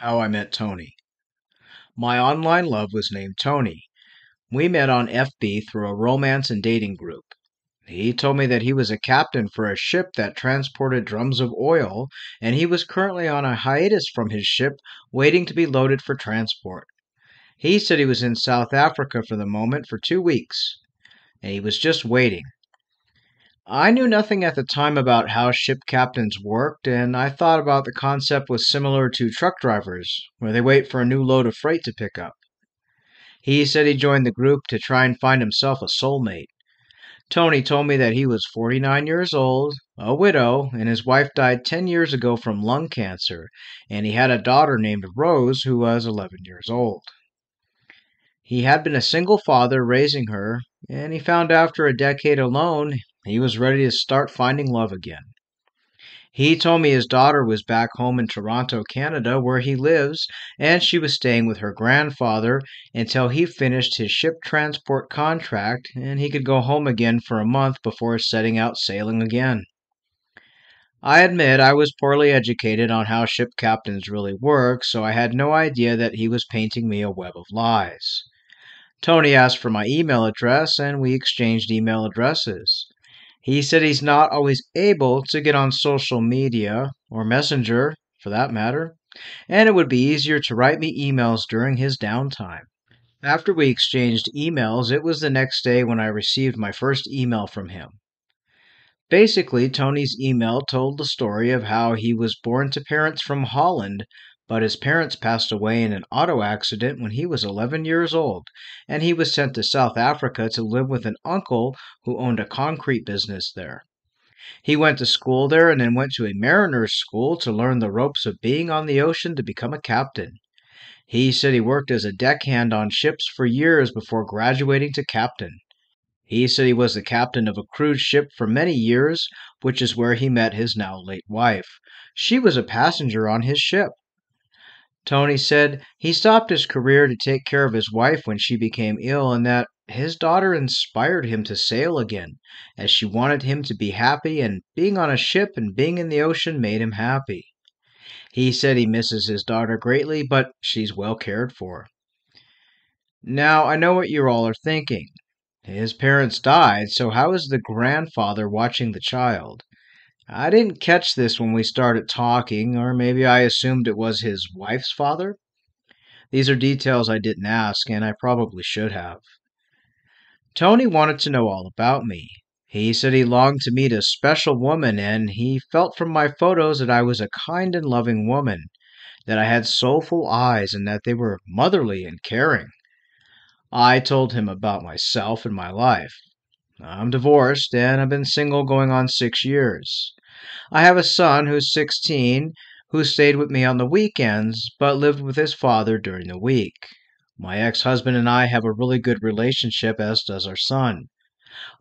How I Met Tony. My online love was named Tony. We met on FB through a romance and dating group. He told me that he was a captain for a ship that transported drums of oil, and he was currently on a hiatus from his ship, waiting to be loaded for transport. He said he was in South Africa for the moment for 2 weeks, and he was just waiting. I knew nothing at the time about how ship captains worked, and I thought about the concept was similar to truck drivers, where they wait for a new load of freight to pick up. He said he joined the group to try and find himself a soulmate. Tony told me that he was 49 years old, a widow, and his wife died 10 years ago from lung cancer, and he had a daughter named Rose who was 11 years old. He had been a single father raising her, and he found after a decade alone, he was ready to start finding love again. He told me his daughter was back home in Toronto, Canada, where he lives, and she was staying with her grandfather until he finished his ship transport contract and he could go home again for a month before setting out sailing again. I admit I was poorly educated on how ship captains really work, so I had no idea that he was painting me a web of lies. Tony asked for my email address, and we exchanged email addresses. He said he's not always able to get on social media, or Messenger, for that matter, and it would be easier to write me emails during his downtime. After we exchanged emails, it was the next day when I received my first email from him. Basically, Tony's email told the story of how he was born to parents from Holland, but his parents passed away in an auto accident when he was 11 years old, and he was sent to South Africa to live with an uncle who owned a concrete business there. He went to school there and then went to a mariner's school to learn the ropes of being on the ocean to become a captain. He said he worked as a deckhand on ships for years before graduating to captain. He said he was the captain of a cruise ship for many years, which is where he met his now late wife. She was a passenger on his ship. Tony said he stopped his career to take care of his wife when she became ill, and that his daughter inspired him to sail again, as she wanted him to be happy, and being on a ship and being in the ocean made him happy. He said he misses his daughter greatly, but she's well cared for. Now, I know what you all are thinking. His parents died, so how is the grandfather watching the child? I didn't catch this when we started talking, or maybe I assumed it was his wife's father. These are details I didn't ask, and I probably should have. Tony wanted to know all about me. He said he longed to meet a special woman, and he felt from my photos that I was a kind and loving woman, that I had soulful eyes, and that they were motherly and caring. I told him about myself and my life. I'm divorced, and I've been single going on 6 years. I have a son who's 16, who stayed with me on the weekends, but lived with his father during the week. My ex-husband and I have a really good relationship, as does our son.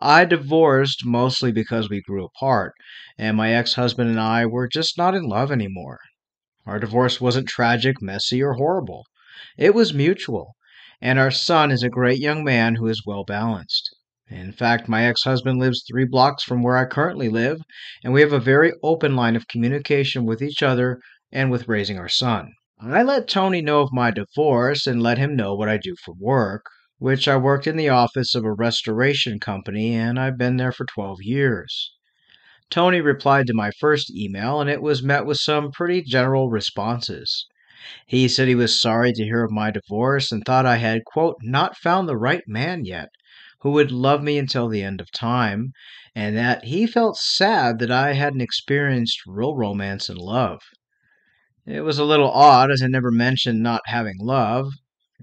I divorced mostly because we grew apart, and my ex-husband and I were just not in love anymore. Our divorce wasn't tragic, messy, or horrible. It was mutual, and our son is a great young man who is well balanced. In fact, my ex-husband lives 3 blocks from where I currently live, and we have a very open line of communication with each other and with raising our son. I let Tony know of my divorce and let him know what I do for work, which I worked in the office of a restoration company, and I've been there for 12 years. Tony replied to my first email, and it was met with some pretty general responses. He said he was sorry to hear of my divorce and thought I had, quote, not found the right man yet, who would love me until the end of time, and that he felt sad that I hadn't experienced real romance and love. It was a little odd as I never mentioned not having love.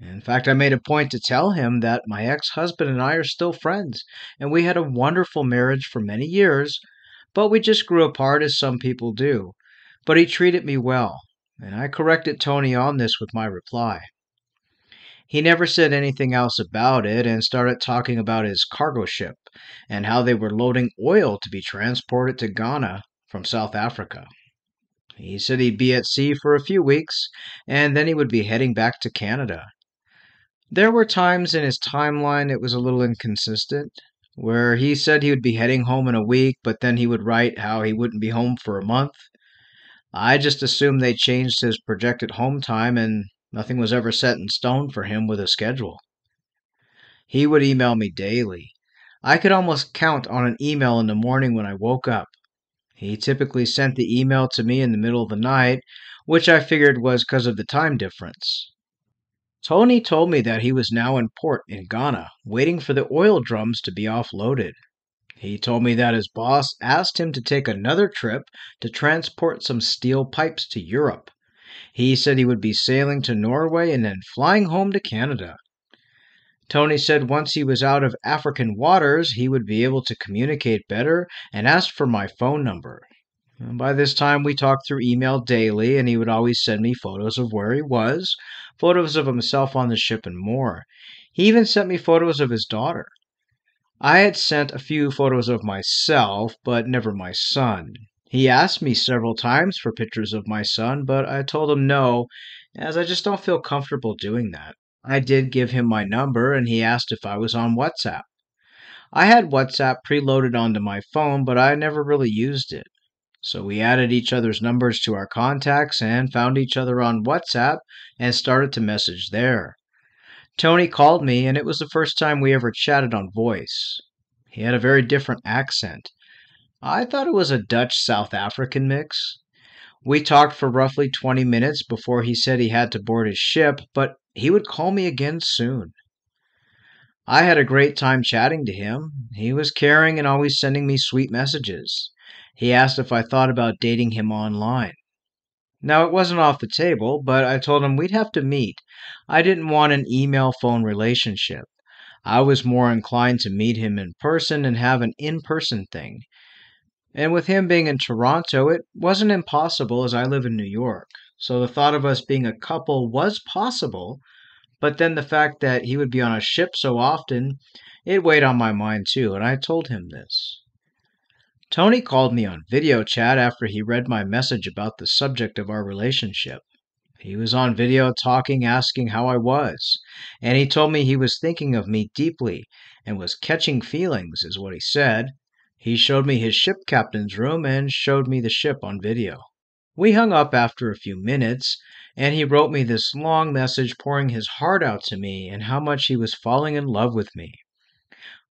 In fact, I made a point to tell him that my ex-husband and I are still friends, and we had a wonderful marriage for many years, but we just grew apart as some people do. But he treated me well, and I corrected Tony on this with my reply. He never said anything else about it and started talking about his cargo ship and how they were loading oil to be transported to Ghana from South Africa. He said he'd be at sea for a few weeks, and then he would be heading back to Canada. There were times in his timeline it was a little inconsistent, where he said he would be heading home in a week, but then he would write how he wouldn't be home for a month. I just assumed they changed his projected home time and nothing was ever set in stone for him with a schedule. He would email me daily. I could almost count on an email in the morning when I woke up. He typically sent the email to me in the middle of the night, which I figured was because of the time difference. Tony told me that he was now in port in Ghana, waiting for the oil drums to be offloaded. He told me that his boss asked him to take another trip to transport some steel pipes to Europe. He said he would be sailing to Norway and then flying home to Canada. Tony said once he was out of African waters, he would be able to communicate better and asked for my phone number. By this time, we talked through email daily, and he would always send me photos of where he was, photos of himself on the ship, and more. He even sent me photos of his daughter. I had sent a few photos of myself, but never my son. He asked me several times for pictures of my son, but I told him no, as I just don't feel comfortable doing that. I did give him my number, and he asked if I was on WhatsApp. I had WhatsApp preloaded onto my phone, but I never really used it. So we added each other's numbers to our contacts and found each other on WhatsApp and started to message there. Tony called me, and it was the first time we ever chatted on voice. He had a very different accent. I thought it was a Dutch South African mix. We talked for roughly 20 minutes before he said he had to board his ship, but he would call me again soon. I had a great time chatting to him. He was caring and always sending me sweet messages. He asked if I thought about dating him online. Now, it wasn't off the table, but I told him we'd have to meet. I didn't want an email phone relationship. I was more inclined to meet him in person and have an in person thing. And with him being in Toronto, it wasn't impossible as I live in New York. So the thought of us being a couple was possible, but then the fact that he would be on a ship so often, it weighed on my mind too, and I told him this. Tony called me on video chat after he read my message about the subject of our relationship. He was on video talking, asking how I was, and he told me he was thinking of me deeply and was catching feelings, is what he said. He showed me his ship captain's room and showed me the ship on video. We hung up after a few minutes, and he wrote me this long message pouring his heart out to me and how much he was falling in love with me.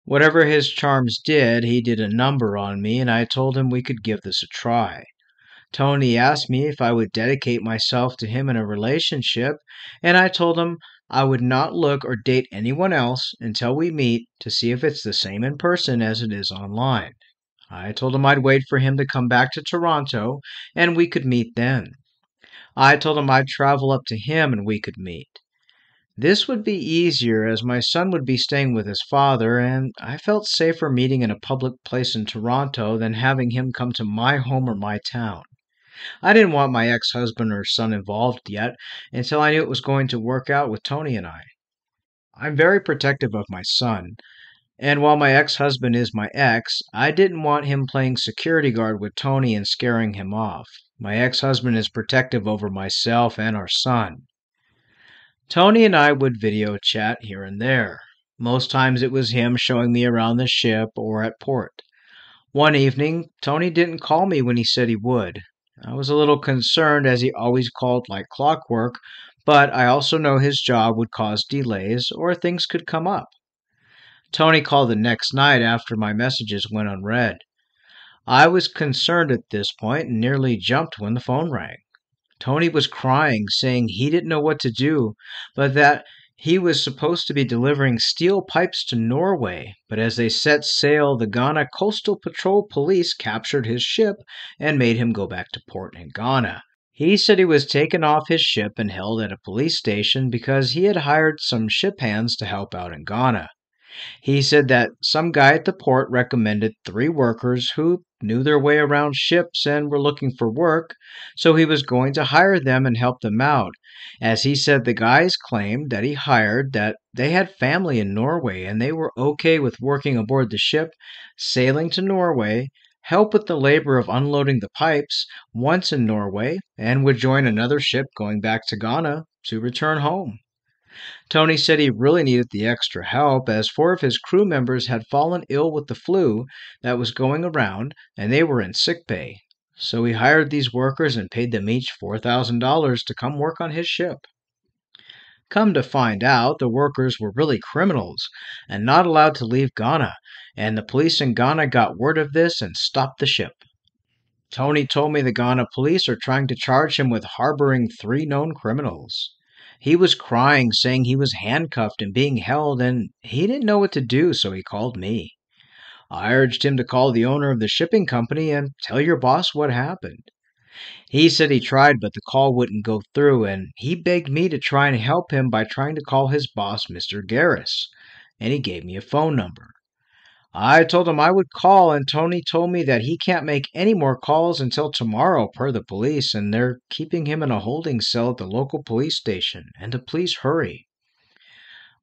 Whatever his charms did, he did a number on me, and I told him we could give this a try. Tony asked me if I would dedicate myself to him in a relationship, and I told him I would not look or date anyone else until we meet to see if it's the same in person as it is online. I told him I'd wait for him to come back to Toronto, and we could meet then. I told him I'd travel up to him and we could meet. This would be easier as my son would be staying with his father, and I felt safer meeting in a public place in Toronto than having him come to my home or my town. I didn't want my ex-husband or son involved yet until I knew it was going to work out with Tony and I. I'm very protective of my son, and while my ex-husband is my ex, I didn't want him playing security guard with Tony and scaring him off. My ex-husband is protective over myself and our son. Tony and I would video chat here and there. Most times it was him showing me around the ship or at port. One evening, Tony didn't call me when he said he would. I was a little concerned as he always called like clockwork, but I also know his job would cause delays or things could come up. Tony called the next night after my messages went unread. I was concerned at this point and nearly jumped when the phone rang. Tony was crying, saying he didn't know what to do, but that he was supposed to be delivering steel pipes to Norway. But as they set sail, the Ghana Coastal Patrol Police captured his ship and made him go back to port in Ghana. He said he was taken off his ship and held at a police station because he had hired some ship hands to help out in Ghana. He said that some guy at the port recommended 3 workers who knew their way around ships and were looking for work, so he was going to hire them and help them out. As he said, the guys claimed that he hired that they had family in Norway and they were okay with working aboard the ship, sailing to Norway, help with the labor of unloading the pipes once in Norway, and would join another ship going back to Ghana to return home. Tony said he really needed the extra help as 4 of his crew members had fallen ill with the flu that was going around and they were in sick bay. So he hired these workers and paid them each $4,000 to come work on his ship. Come to find out, the workers were really criminals and not allowed to leave Ghana, and the police in Ghana got word of this and stopped the ship. Tony told me the Ghana police are trying to charge him with harboring 3 known criminals. He was crying, saying he was handcuffed and being held, and he didn't know what to do, so he called me. I urged him to call the owner of the shipping company and tell your boss what happened. He said he tried, but the call wouldn't go through, and he begged me to try and help him by trying to call his boss, Mr. Garris, and he gave me a phone number. I told him I would call, and Tony told me that he can't make any more calls until tomorrow, per the police, and they're keeping him in a holding cell at the local police station, and to please hurry.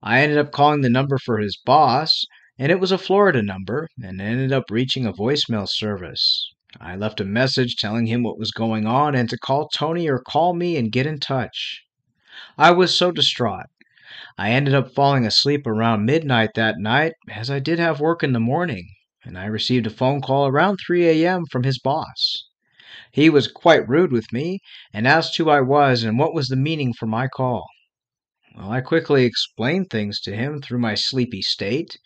I ended up calling the number for his boss, and it was a Florida number, and ended up reaching a voicemail service. I left a message telling him what was going on and to call Tony or call me and get in touch. I was so distraught. I ended up falling asleep around midnight that night, as I did have work in the morning, and I received a phone call around 3 a.m. from his boss. He was quite rude with me and asked who I was and what was the meaning for my call. Well, I quickly explained things to him through my sleepy state,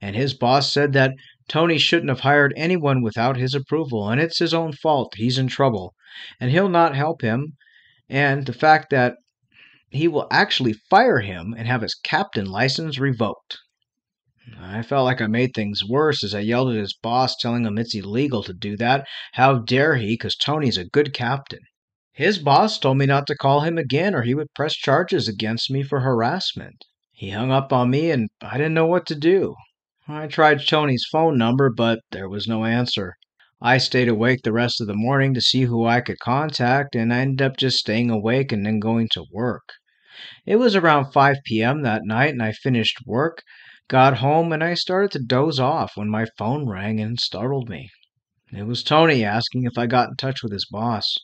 and his boss said that Tony shouldn't have hired anyone without his approval, and it's his own fault. He's in trouble, and he'll not help him, and the fact that he will actually fire him and have his captain license revoked. I felt like I made things worse as I yelled at his boss, telling him it's illegal to do that. How dare he, because Tony's a good captain. His boss told me not to call him again or he would press charges against me for harassment. He hung up on me and I didn't know what to do. I tried Tony's phone number, but there was no answer. I stayed awake the rest of the morning to see who I could contact, and I ended up just staying awake and then going to work. It was around 5 p.m. that night, and I finished work, got home, and I started to doze off when my phone rang and startled me. It was Tony asking if I got in touch with his boss.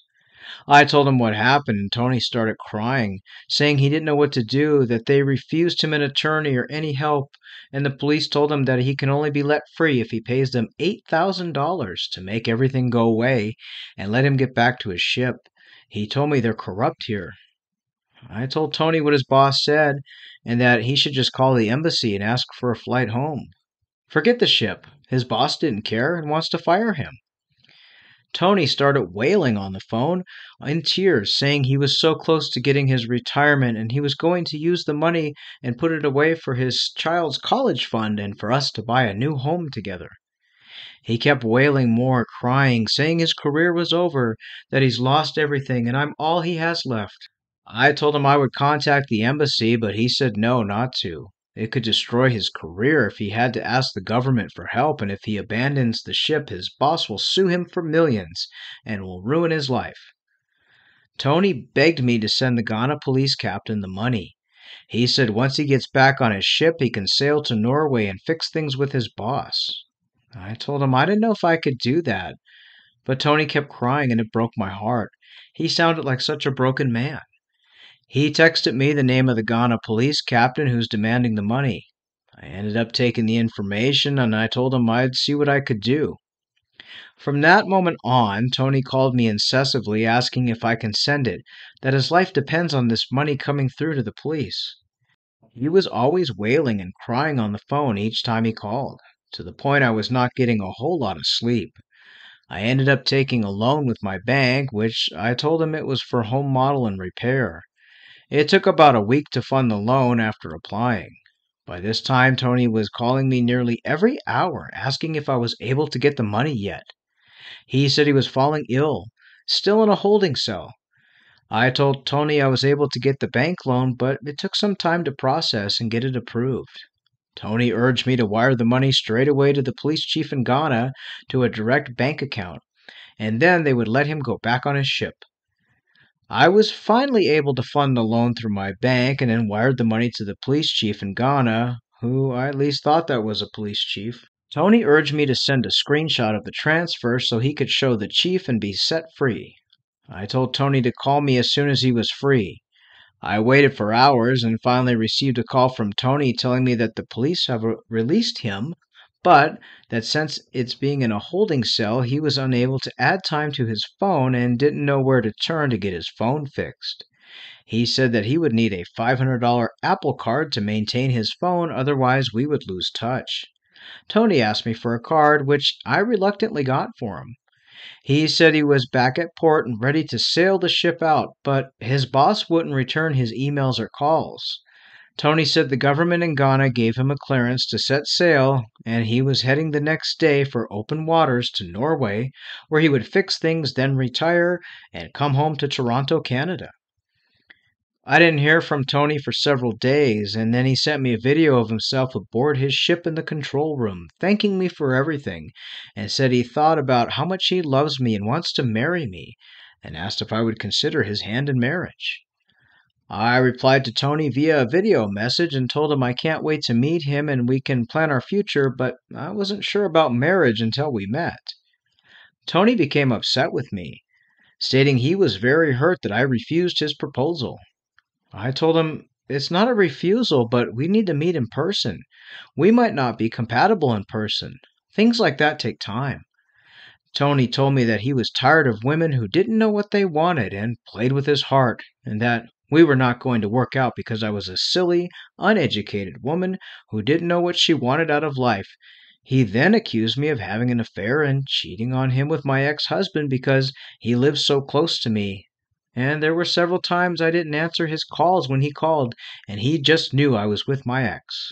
I told him what happened, and Tony started crying, saying he didn't know what to do, that they refused him an attorney or any help, and the police told him that he can only be let free if he pays them $8,000 to make everything go away and let him get back to his ship. He told me they're corrupt here. I told Tony what his boss said, and that he should just call the embassy and ask for a flight home. Forget the ship. His boss didn't care and wants to fire him. Tony started wailing on the phone in tears, saying he was so close to getting his retirement and he was going to use the money and put it away for his child's college fund and for us to buy a new home together. He kept wailing more, crying, saying his career was over, that he's lost everything and I'm all he has left. I told him I would contact the embassy, but he said no, not to. It could destroy his career if he had to ask the government for help, and if he abandons the ship, his boss will sue him for millions and will ruin his life. Tony begged me to send the Ghana police captain the money. He said once he gets back on his ship, he can sail to Norway and fix things with his boss. I told him I didn't know if I could do that, but Tony kept crying and it broke my heart. He sounded like such a broken man. He texted me the name of the Ghana police captain who's demanding the money. I ended up taking the information and I told him I'd see what I could do. From that moment on, Tony called me incessantly asking if I can send it, that his life depends on this money coming through to the police. He was always wailing and crying on the phone each time he called, to the point I was not getting a whole lot of sleep. I ended up taking a loan with my bank, which I told him it was for home model and repair. It took about a week to fund the loan after applying. By this time, Tony was calling me nearly every hour, asking if I was able to get the money yet. He said he was falling ill, still in a holding cell. I told Tony I was able to get the bank loan, but it took some time to process and get it approved. Tony urged me to wire the money straight away to the police chief in Ghana to a direct bank account, and then they would let him go back on his ship. I was finally able to fund the loan through my bank and then wired the money to the police chief in Ghana, who I at least thought that was a police chief. Tony urged me to send a screenshot of the transfer so he could show the chief and be set free. I told Tony to call me as soon as he was free. I waited for hours and finally received a call from Tony telling me that the police have released him, but that since it's being in a holding cell, he was unable to add time to his phone and didn't know where to turn to get his phone fixed. He said that he would need a $500 Apple card to maintain his phone, otherwise, we would lose touch. Tony asked me for a card, which I reluctantly got for him. He said he was back at port and ready to sail the ship out, but his boss wouldn't return his emails or calls. Tony said the government in Ghana gave him a clearance to set sail, and he was heading the next day for open waters to Norway, where he would fix things, then retire and come home to Toronto, Canada. I didn't hear from Tony for several days, and then he sent me a video of himself aboard his ship in the control room, thanking me for everything, and said he thought about how much he loves me and wants to marry me, and asked if I would consider his hand in marriage. I replied to Tony via a video message and told him I can't wait to meet him and we can plan our future, but I wasn't sure about marriage until we met. Tony became upset with me, stating he was very hurt that I refused his proposal. I told him it's not a refusal, but we need to meet in person. We might not be compatible in person. Things like that take time. Tony told me that he was tired of women who didn't know what they wanted and played with his heart, and that we were not going to work out because I was a silly, uneducated woman who didn't know what she wanted out of life. He then accused me of having an affair and cheating on him with my ex-husband because he lived so close to me. And there were several times I didn't answer his calls when he called, and he just knew I was with my ex.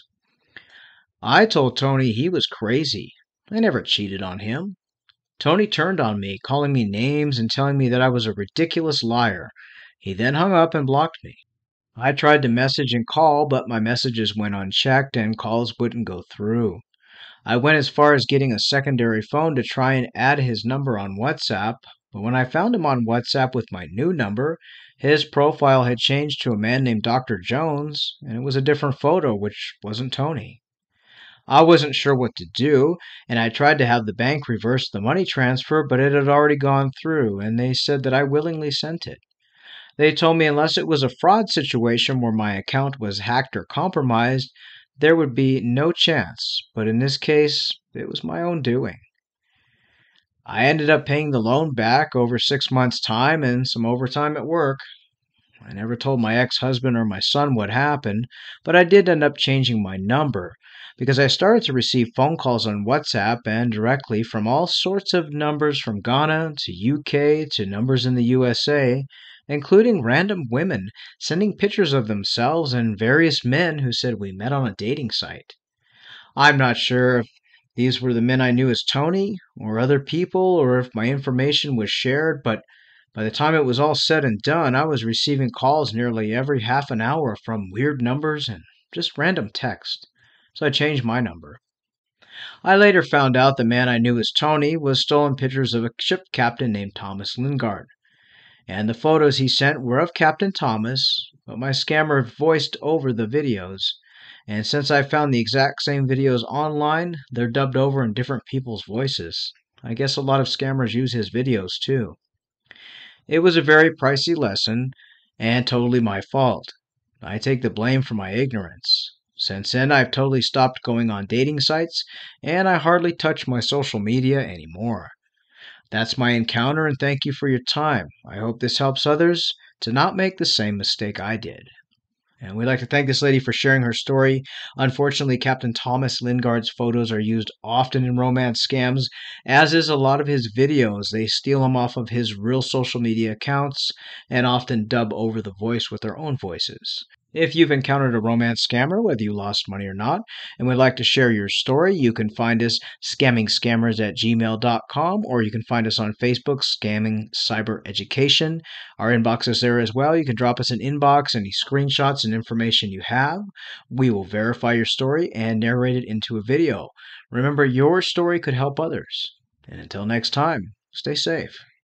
I told Tony he was crazy. I never cheated on him. Tony turned on me, calling me names and telling me that I was a ridiculous liar. He then hung up and blocked me. I tried to message and call, but my messages went unchecked and calls wouldn't go through. I went as far as getting a secondary phone to try and add his number on WhatsApp, but when I found him on WhatsApp with my new number, his profile had changed to a man named Dr. Jones, and it was a different photo, which wasn't Tony. I wasn't sure what to do, and I tried to have the bank reverse the money transfer, but it had already gone through, and they said that I willingly sent it. They told me unless it was a fraud situation where my account was hacked or compromised, there would be no chance, but in this case, it was my own doing. I ended up paying the loan back over 6 months' time and some overtime at work. I never told my ex-husband or my son what happened, but I did end up changing my number because I started to receive phone calls on WhatsApp and directly from all sorts of numbers from Ghana to UK to numbers in the USA, including random women sending pictures of themselves and various men who said we met on a dating site. I'm not sure if these were the men I knew as Tony or other people or if my information was shared, but by the time it was all said and done, I was receiving calls nearly every half an hour from weird numbers and just random text. So I changed my number. I later found out the man I knew as Tony was stolen pictures of a ship captain named Thomas Lingard, and the photos he sent were of Captain Thomas, but my scammer voiced over the videos. And since I found the exact same videos online, they're dubbed over in different people's voices. I guess a lot of scammers use his videos too. It was a very pricey lesson, and totally my fault. I take the blame for my ignorance. Since then, I've totally stopped going on dating sites, and I hardly touch my social media anymore. That's my encounter, and thank you for your time. I hope this helps others to not make the same mistake I did. And we'd like to thank this lady for sharing her story. Unfortunately, Captain Thomas Lingard's photos are used often in romance scams, as is a lot of his videos. They steal them off of his real social media accounts and often dub over the voice with their own voices. If you've encountered a romance scammer, whether you lost money or not, and would like to share your story, you can find us scammingscammers@gmail.com, or you can find us on Facebook, Scamming Cyber Education. Our inbox is there as well. You can drop us an inbox, any screenshots and information you have. We will verify your story and narrate it into a video. Remember, your story could help others. And until next time, stay safe.